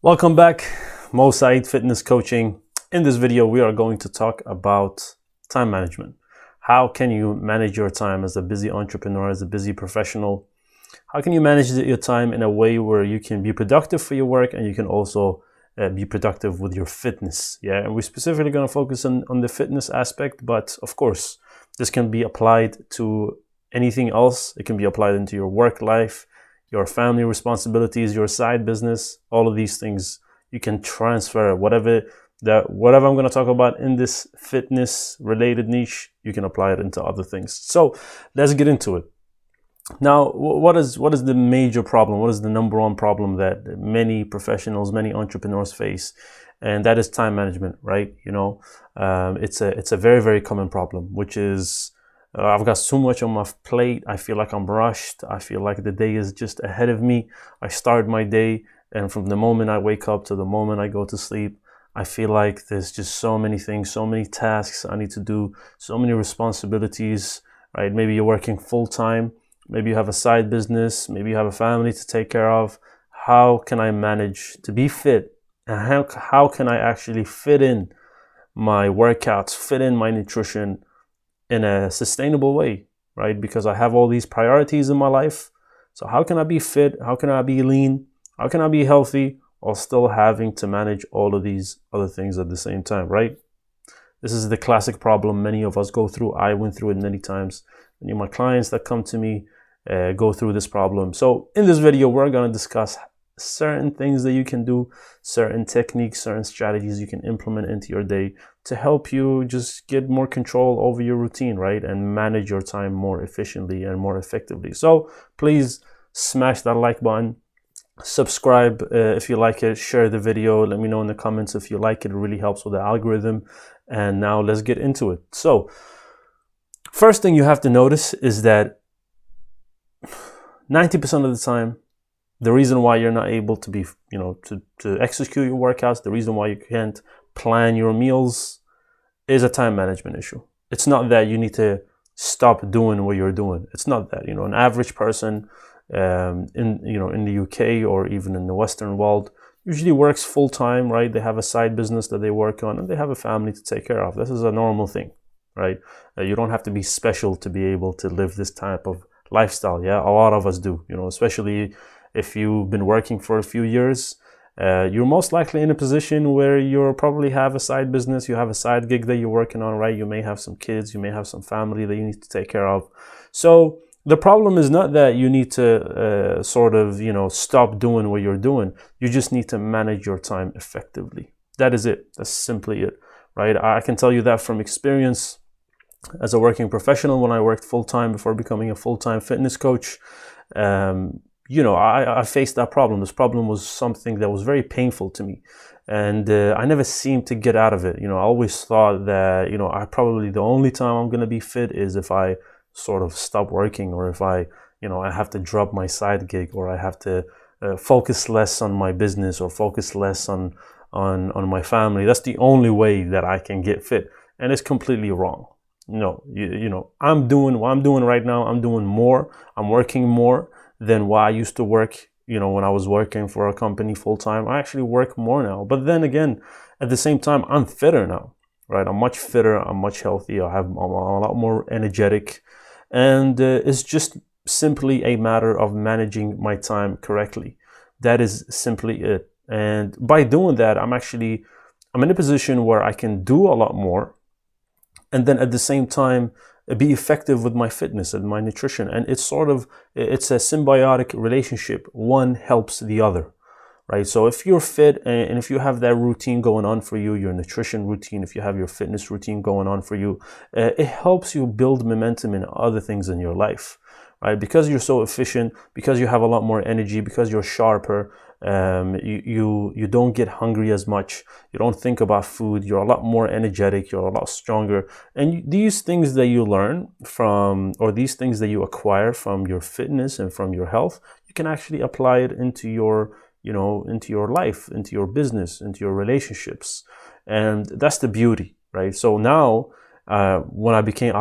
Welcome back, Mo Saeed Fitness Coaching. In this video, we are going to talk about time management. How can you manage your time as a busy entrepreneur, as a busy professional? How can you manage your time in a way where you can be productive for your work and you can also be productive with your fitness? Yeah, and we're specifically going to focus on the fitness aspect, but of course, this can be applied to anything else. It can be applied into your work life, your family responsibilities, your side business, all of these things you can transfer. Whatever I'm going to talk about in this fitness related niche, you can apply it into other things. So let's get into it. Now, what is the major problem? What is the number one problem that many professionals, many entrepreneurs face? And that is time management, right? It's a very, very common problem, which is I've got so much on my plate. I feel like I'm rushed. I feel like the day is just ahead of me. I start my day, and from the moment I wake up to the moment I go to sleep, I feel like there's just so many things, so many tasks I need to do, so many responsibilities, right? Maybe you're working full time. Maybe you have a side business. Maybe you have a family to take care of. How can I manage to be fit? And how can I actually fit in my workouts, fit in my nutrition in a sustainable way, right? Because I have all these priorities in my life. So how can I be fit? How can I be lean? How can I be healthy while still having to manage all of these other things at the same time, right? This is the classic problem many of us go through. I went through it many times. Many of my clients that come to me go through this problem. So in this video, we're going to discuss certain things that you can do, certain techniques, certain strategies you can implement into your day to help you just get more control over your routine, right? And manage your time more efficiently and more effectively. So please smash that like button, subscribe if you like it, share the video, let me know in the comments if you like it. It really helps with the algorithm. And now let's get into it. So first thing you have to notice is that 90% of the time, the reason why you're not able to be, to execute your workouts, the reason why you can't plan your meals is a time management issue. It's not that you need to stop doing what you're doing. It's not that, an average person in the UK or even in the Western world usually works full time, right? They have a side business that they work on and they have a family to take care of. This is a normal thing, right? You don't have to be special to be able to live this type of lifestyle. Yeah, a lot of us do, especially if you've been working for a few years, you're most likely in a position where you probably have a side business, you have a side gig that you're working on, right? You may have some kids, you may have some family that you need to take care of. So the problem is not that you need to stop doing what you're doing. You just need to manage your time effectively. That is it. That's simply it, right? I can tell you that from experience as a working professional when I worked full-time before becoming a full-time fitness coach. I faced that problem. This problem was something that was very painful to me. And I never seemed to get out of it. I always thought that, the only time I'm going to be fit is if I sort of stop working, or if I have to drop my side gig, or I have to focus less on my business, or focus less on my family. That's the only way that I can get fit. And it's completely wrong. No, I'm doing what I'm doing right now. I'm doing more. I'm working more than what I used to work, when I was working for a company full time. I actually work more now. But then again, at the same time, I'm fitter now, right? I'm much fitter. I'm much healthier. I'm a lot more energetic. And it's just simply a matter of managing my time correctly. That is simply it. And by doing that, I'm in a position where I can do a lot more. And then at the same time, be effective with my fitness and my nutrition. And it's a symbiotic relationship. One helps the other, right? So if you're fit and if you have that routine going on for you, your nutrition routine, if you have your fitness routine going on for you, it helps you build momentum in other things in your life, right? Because you're so efficient, because you have a lot more energy, because you're sharper, you don't get hungry as much. You don't think about food. You're a lot more energetic. You're a lot stronger. And these things that you learn from, or these things that you acquire from your fitness and from your health, you can actually apply it into your life, into your business, into your relationships. And that's the beauty, right? So now, I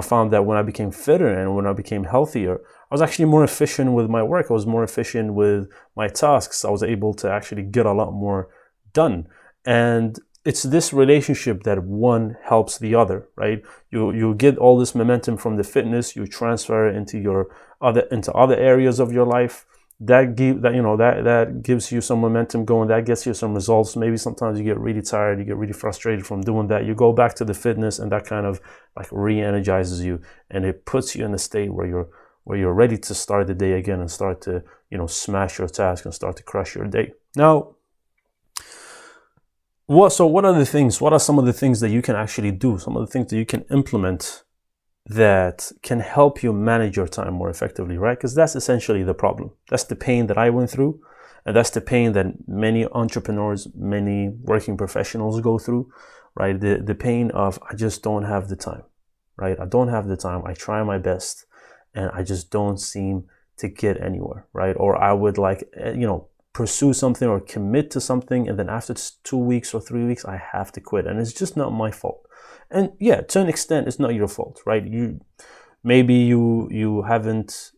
found that when I became fitter and when I became healthier, I was actually more efficient with my work. I was more efficient with my tasks. I was able to actually get a lot more done. And it's this relationship that one helps the other, right? You get all this momentum from the fitness, you transfer it into other areas of your life. That gives you some momentum going. That gets you some results. Maybe sometimes you get really tired, you get really frustrated from doing that. You go back to the fitness, and that kind of like re-energizes you, and it puts you in a state where you're ready to start the day again and start to smash your task and start to crush your day. Now, what are some of the things that you can actually do? Some of the things that you can implement that can help you manage your time more effectively, right? Because that's essentially the problem. That's the pain that I went through, and that's the pain that many entrepreneurs, many working professionals go through, right? The pain of, I just don't have the time, right? I don't have the time. I try my best, and I just don't seem to get anywhere, right? Or I would pursue something or commit to something, and then after 2 weeks or 3 weeks, I have to quit, and it's just not my fault. And yeah, to an extent, it's not your fault, right? You haven't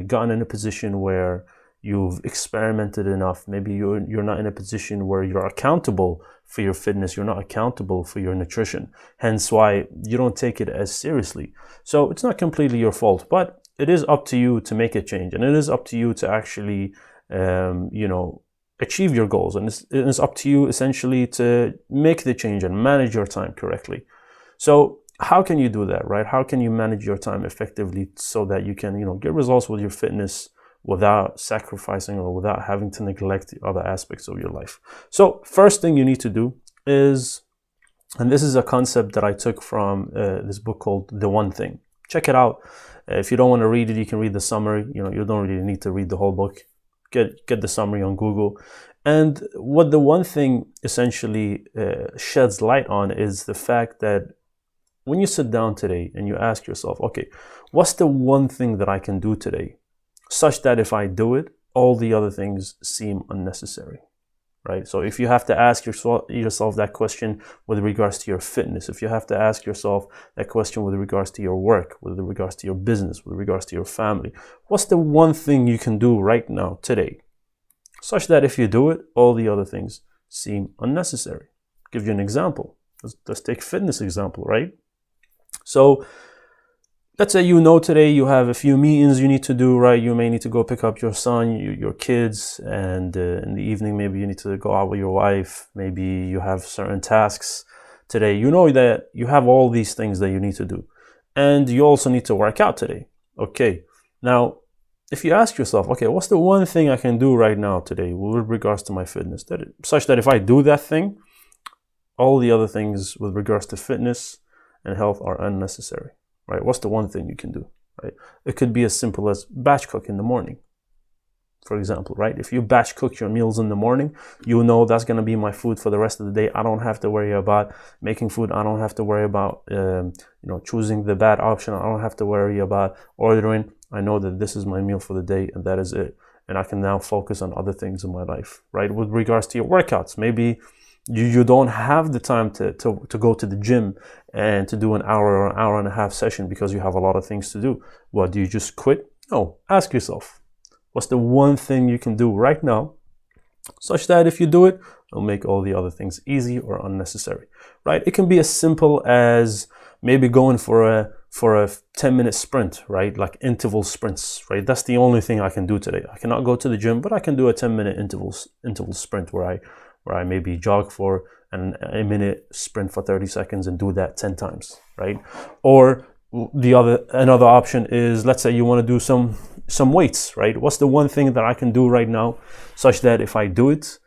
gotten in a position where you've experimented enough. Maybe you're not in a position where you're accountable for your fitness. You're not accountable for your nutrition. Hence why you don't take it as seriously. So it's not completely your fault, but it is up to you to make a change, and it is up to you to actually achieve your goals, and it's up to you essentially to make the change and manage your time correctly. So how can you do that, right? How can you manage your time effectively so that you can get results with your fitness without sacrificing or without having to neglect the other aspects of your life? So first thing you need to do is, and this is a concept that I took from this book called The One Thing. Check it out. If you don't want to read it, you can read the summary. You don't really need to read the whole book. Get the summary on Google. And what The One Thing essentially sheds light on is the fact that when you sit down today and you ask yourself, okay, what's the one thing that I can do today such that if I do it, all the other things seem unnecessary, right? So if you have to ask yourself that question with regards to your fitness, if you have to ask yourself that question with regards to your work, with regards to your business, with regards to your family, what's the one thing you can do right now, today, such that if you do it, all the other things seem unnecessary? I'll give you an example. Let's take fitness example, right? So let's say today you have a few meetings you need to do, right? You may need to go pick up your son, your kids, and in the evening maybe you need to go out with your wife. Maybe you have certain tasks today. You know that you have all these things that you need to do, and you also need to work out today. Okay, now if you ask yourself, okay, what's the one thing I can do right now today with regards to my fitness, such that if I do that thing, all the other things with regards to fitness and health are unnecessary, right? What's the one thing you can do, right? It could be as simple as batch cook in the morning, for example, right? If you batch cook your meals in the morning, that's going to be my food for the rest of the day. I don't have to worry about making food. I don't have to worry about, choosing the bad option. I don't have to worry about ordering. I know that this is my meal for the day, and that is it. And I can now focus on other things in my life, right? With regards to your workouts, maybe you don't have the time to go to the gym and to do an hour or an hour and a half session because you have a lot of things to do. What, do you just quit? No. Ask yourself, what's the one thing you can do right now such that if you do it, it'll make all the other things easy or unnecessary, right? It can be as simple as maybe going for a 10-minute sprint, right? Like interval sprints, right? That's the only thing I can do today. I cannot go to the gym, but I can do a 10-minute interval sprint where I maybe jog for a minute, sprint for 30 seconds, and do that 10 times, right? Or another option is, let's say you want to do some weights, right? What's the one thing that I can do right now such that if I do it,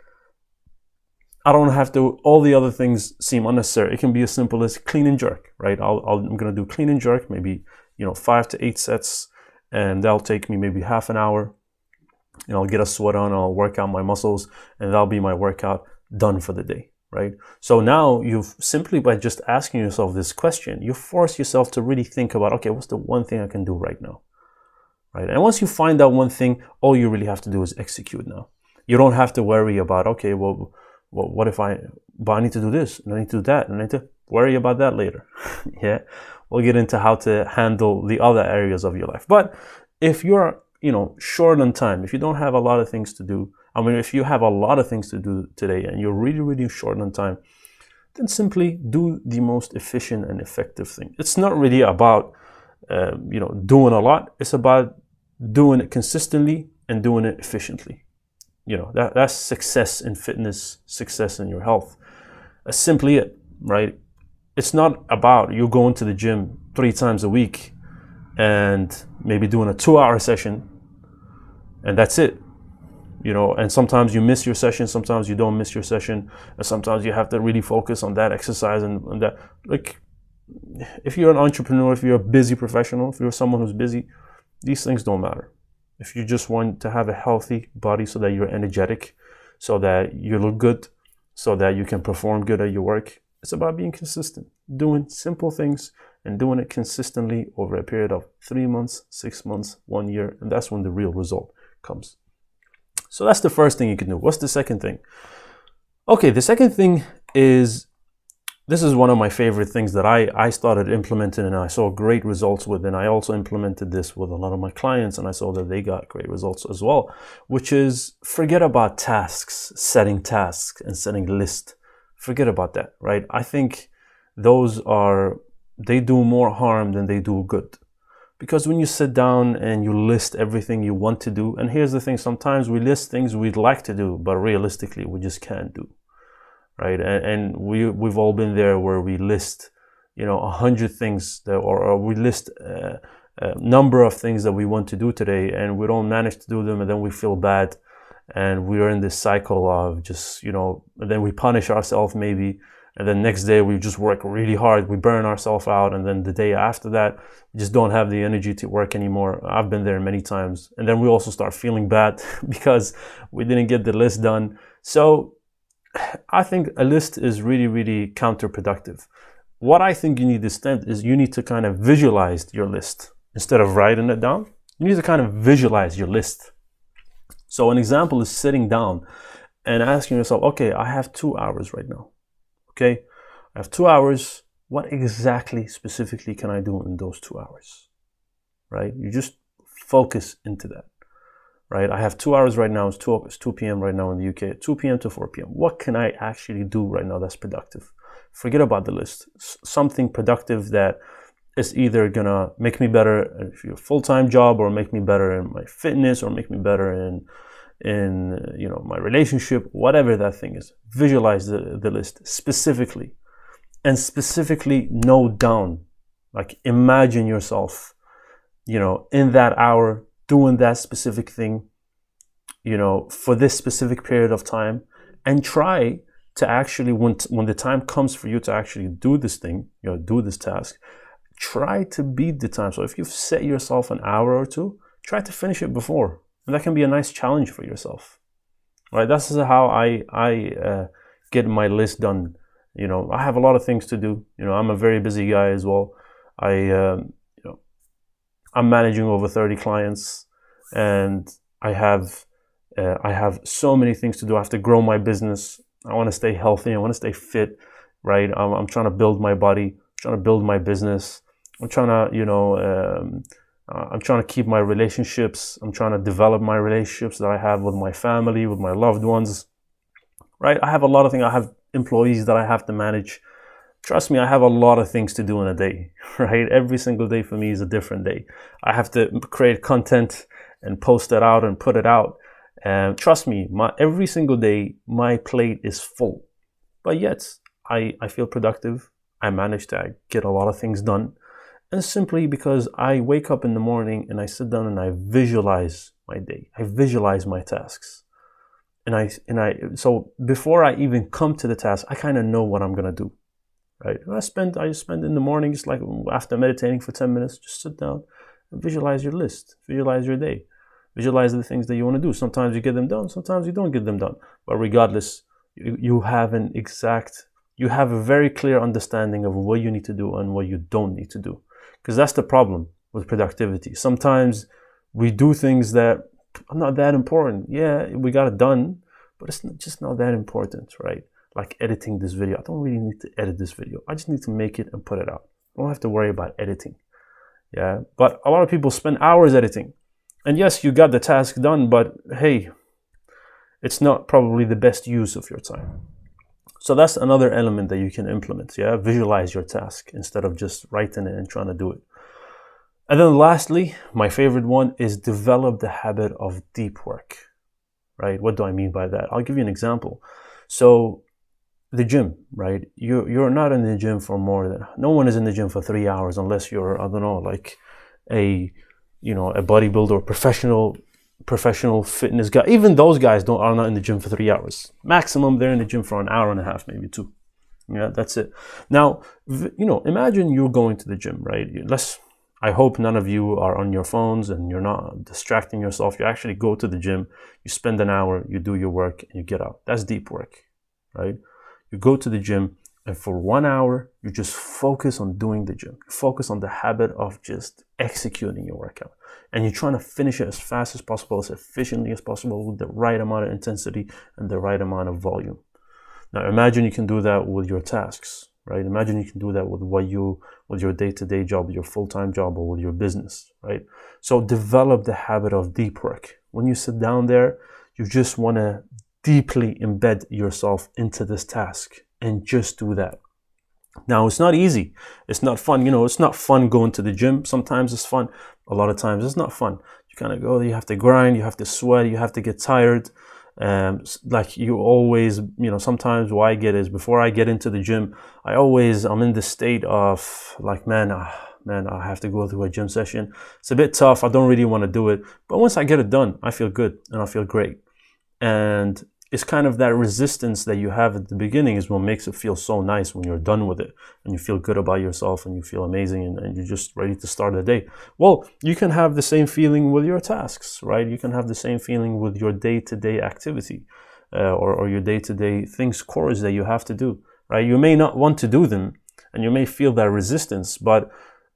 I don't have to, all the other things seem unnecessary. It can be as simple as clean and jerk, right? I'm going to do clean and jerk, maybe 5 to 8 sets, and that'll take me maybe half an hour. I'll get a sweat on, I'll work out my muscles, and that'll be my workout done for the day, right? So now you've simply, by just asking yourself this question, you force yourself to really think about, okay, what's the one thing I can do right now, right? And once you find that one thing, all you really have to do is execute now. You don't have to worry about, okay, well what if I need to do this, and I need to do that, and I need to worry about that later. Yeah, we'll get into how to handle the other areas of your life. But if you're, short on time, if you don't have a lot of things to do, if you have a lot of things to do today and you're really, really short on time, then simply do the most efficient and effective thing. It's not really about, doing a lot. It's about doing it consistently and doing it efficiently. That's success in fitness, success in your health. That's simply it, right? It's not about you going to the gym 3 times a week and maybe doing a 2-hour session and that's it. And sometimes you miss your session, sometimes you don't miss your session, and sometimes you have to really focus on that exercise and that. Like, if you're an entrepreneur, if you're a busy professional, if you're someone who's busy, these things don't matter. If you just want to have a healthy body so that you're energetic, so that you look good, so that you can perform good at your work, it's about being consistent, doing simple things and doing it consistently over a period of 3 months, 6 months, 1 year, and that's when the real result comes. So that's the first thing you can do. What's the second thing? Okay, the second thing is, this is one of my favorite things that I started implementing and I saw great results with, and I also implemented this with a lot of my clients and I saw that they got great results as well, which is forget about tasks, setting tasks and setting lists. Forget about that, right? I think they do more harm than they do good. Because when you sit down and you list everything you want to do, and here's the thing, sometimes we list things we'd like to do, but realistically we just can't do, right? And we've all been there where we list, 100 things or we list a number of things that we want to do today, and we don't manage to do them, and then we feel bad, and we are in this cycle of just, and then we punish ourselves maybe. And then next day we just work really hard, we burn ourselves out, and then the day after that we just don't have the energy to work anymore. I've been there many times. And then we also start feeling bad because we didn't get the list done. So I think a list is really, really counterproductive. What I think you need instead is you need to kind of visualize your list. Instead of writing it down, you need to kind of visualize your list. So an example is sitting down and asking yourself, okay, I have 2 hours right now. Okay, I have 2 hours. What exactly, specifically can I do in those 2 hours? Right? You just focus into that. Right? I have 2 hours right now. It's 2 p.m. right now in the UK. 2 p.m. to 4 p.m. What can I actually do right now that's productive? Forget about the list. Something productive that is either gonna make me better in a full-time job, or make me better in my fitness, or make me better in my relationship, whatever that thing is. Visualize the list specifically, and specifically note down, like imagine yourself, in that hour doing that specific thing, for this specific period of time, and try to actually, when the time comes for you to actually do this thing, do this task, try to beat the time. So if you've set yourself an hour or two, try to finish it before. And that can be a nice challenge for yourself, right? That's how I get my list done. I have a lot of things to do. I'm a very busy guy as well. I'm managing over 30 clients, and I have so many things to do. I have to grow my business. I want to stay healthy. I want to stay fit, right? I'm trying to build my body. I'm trying to build my business. I'm trying to, I'm trying to keep my relationships. I'm trying to develop my relationships that I have with my family, with my loved ones, right? I have a lot of things. I have employees that I have to manage. Trust me, I have a lot of things to do in a day, right? Every single day for me is a different day. I have to create content and post it out and put it out. And trust me, every single day, my plate is full. But yet, I feel productive. I manage to get a lot of things done. And simply because I wake up in the morning and I sit down and I visualize my day. I visualize my tasks. So before I even come to the task, I kind of know what I'm going to do, right? And I spend in the morning, just like after meditating for 10 minutes, just sit down and visualize your list, visualize your day, visualize the things that you want to do. Sometimes you get them done, sometimes you don't get them done. But regardless, you have a very clear understanding of what you need to do and what you don't need to do. Because that's the problem with productivity. Sometimes we do things that are not that important. Yeah, we got it done, but it's just not that important, right? Like editing this video. I don't really need to edit this video. I just need to make it and put it out. I don't have to worry about editing. Yeah, but a lot of people spend hours editing. And yes, you got the task done, but hey, it's not probably the best use of your time. So that's another element that you can implement. Yeah, visualize your task instead of just writing it and trying to do it. And then lastly, my favorite one is develop the habit of deep work, right? What do I mean by that? I'll give you an example. So the gym, right? You're not in the gym for more than, no one is in the gym for 3 hours unless you're, I don't know, like a bodybuilder, professional fitness guy. Even those guys are not in the gym for 3 hours. Maximum, they're in the gym for an hour and a half, maybe 2. Yeah, that's it. Now, imagine you're going to the gym, right? I hope none of you are on your phones and you're not distracting yourself. You actually go to the gym, you spend an hour, you do your work, and you get out. That's deep work, right? You go to the gym, and for 1 hour, you just focus on doing the gym. You focus on the habit of just executing your workout. And you're trying to finish it as fast as possible, as efficiently as possible, with the right amount of intensity and the right amount of volume. Now imagine you can do that with your tasks, right? Imagine you can do that with with your day-to-day job, with your full-time job, or with your business, right? So develop the habit of deep work. When you sit down there, you just want to deeply embed yourself into this task and just do that. Now, it's not easy. It's not fun. It's not fun going to the gym. Sometimes it's fun. A lot of times it's not fun. You kind of go, you have to grind, you have to sweat, you have to get tired. Like you always, sometimes what I get is before I get into the gym, I'm in the state of like, man, I have to go through a gym session. It's a bit tough. I don't really want to do it. But once I get it done, I feel good and I feel great. And it's kind of that resistance that you have at the beginning is what makes it feel so nice when you're done with it and you feel good about yourself and you feel amazing and you're just ready to start the day. Well, you can have the same feeling with your tasks, right? You can have the same feeling with your day-to-day activity or your day-to-day chores that you have to do, right? You may not want to do them and you may feel that resistance, but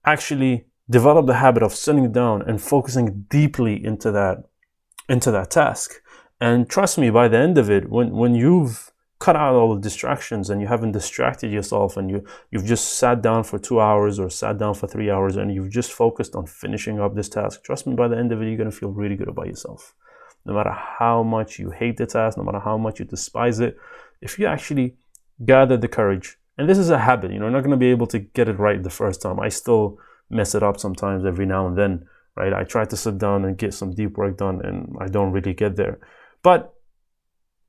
actually develop the habit of sitting down and focusing deeply into that task. And trust me, by the end of it, when you've cut out all the distractions and you haven't distracted yourself and you've just sat down for 2 hours or sat down for 3 hours and you've just focused on finishing up this task, trust me, by the end of it, you're going to feel really good about yourself. No matter how much you hate the task, no matter how much you despise it, if you actually gather the courage, and this is a habit, you're not going to be able to get it right the first time. I still mess it up sometimes every now and then, right? I try to sit down and get some deep work done and I don't really get there. But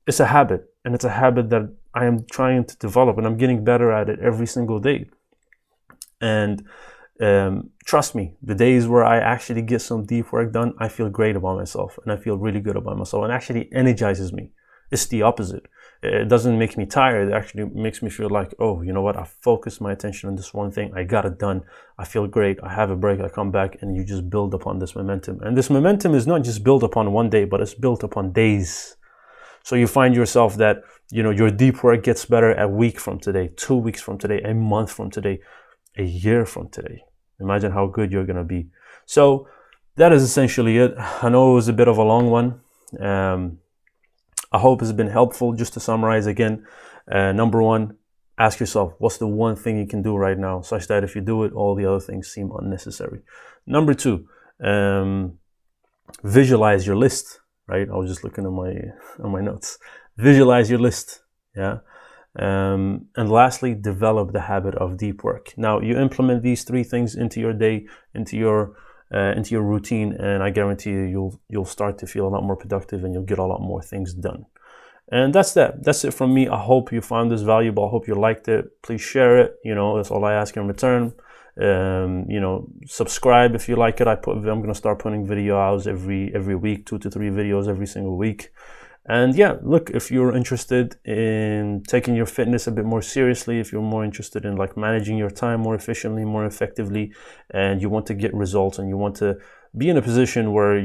it's a habit, and it's a habit that I am trying to develop, and I'm getting better at it every single day. And trust me, the days where I actually get some deep work done, I feel great about myself, and I feel really good about myself, and actually energizes me. It's the opposite. It doesn't make me tired. It actually makes me feel like, oh, you know what? I focused my attention on this one thing. I got it done. I feel great. I have a break. I come back and you just build upon this momentum. And this momentum is not just built upon one day, but it's built upon days. So you find yourself that, your deep work gets better a week from today, 2 weeks from today, a month from today, a year from today. Imagine how good you're going to be. So that is essentially it. I know it was a bit of a long one. I hope it's been helpful. Just to summarize again, number one, ask yourself, what's the one thing you can do right now such that if you do it, all the other things seem unnecessary. Number two, visualize your list, right? I was just looking at my notes. Visualize your list, yeah. And lastly, develop the habit of deep work. Now, you implement these 3 things into your day, into your routine, and I guarantee you'll start to feel a lot more productive and you'll get a lot more things done. And that's it from me. I hope you found this valuable. I hope you liked it. Please share it. That's all I ask in return. Subscribe if you like it. I'm going to start putting video out every week, 2 to 3 videos every single week. And yeah, look, if you're interested in taking your fitness a bit more seriously, if you're more interested in like managing your time more efficiently, more effectively, and you want to get results and you want to be in a position where hey,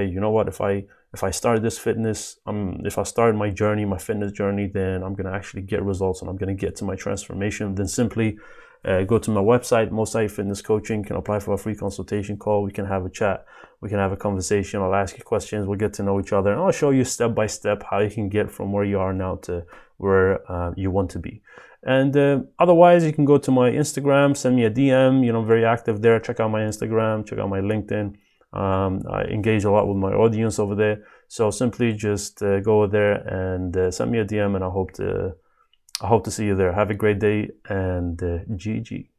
you know what, if I start this fitness, if I start my fitness journey, then I'm going to actually get results and I'm going to get to my transformation, then simply go to my website, Mosaic Fitness Coaching. You can apply for a free consultation call. We can have a chat. We can have a conversation. I'll ask you questions. We'll get to know each other. And I'll show you step by step how you can get from where you are now to where you want to be. And otherwise, you can go to my Instagram, send me a DM. I'm very active there. Check out my Instagram. Check out my LinkedIn. I engage a lot with my audience over there. So simply just go there and send me a DM, and I hope to see you there. Have a great day, and GG.